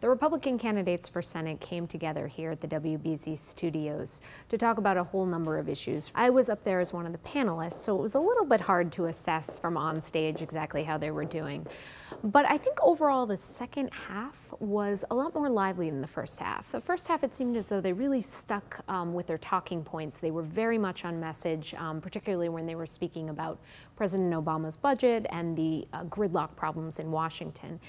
The Republican candidates for Senate came together here at the WBZ studios to talk about a whole number of issues. I was up there as one of the panelists, so it was a little bit hard to assess from on stage exactly how they were doing. But I think overall the second half was a lot more lively than the first half. The first half, it seemed as though they really stuck with their talking points. They were very much on message, particularly when they were speaking about President Obama's budget and the gridlock problems in Washington.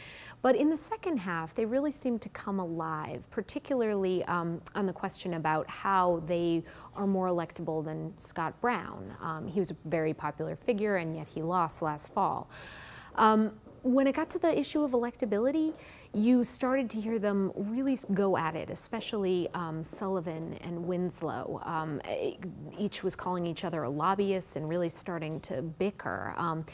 But in the second half, they really seemed to come alive, particularly on the question about how they are more electable than Scott Brown. He was a very popular figure, and yet he lost last fall. When it got to the issue of electability, you started to hear them really go at it, especially Sullivan and Winslow. Each was calling each other lobbyists and really starting to bicker.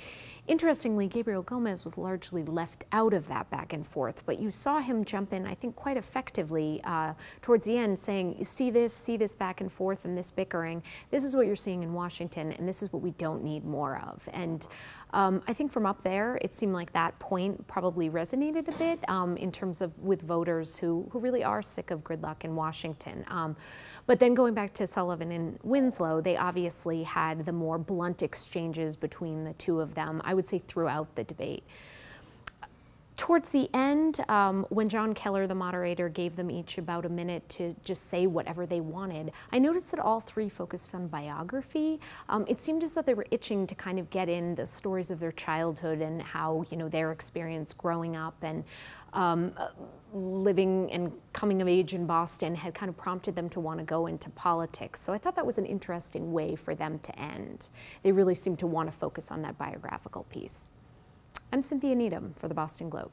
Interestingly, Gabriel Gomez was largely left out of that back and forth, but you saw him jump in, I think, quite effectively towards the end, saying, see this back and forth and this bickering. This is what you're seeing in Washington, and this is what we don't need more of. And I think from up there, it seemed like that point probably resonated a bit in terms of with voters who really are sick of gridlock in Washington. But then going back to Sullivan and Winslow, they obviously had the more blunt exchanges between the two of them, I would say throughout the debate. Towards the end, when John Keller, the moderator, gave them each about a minute to just say whatever they wanted, I noticed that all three focused on biography. It seemed as though they were itching to kind of get in the stories of their childhood and how, their experience growing up and living and coming of age in Boston had kind of prompted them to want to go into politics. So I thought that was an interesting way for them to end. They really seemed to want to focus on that biographical piece. I'm Cynthia Needham for the Boston Globe.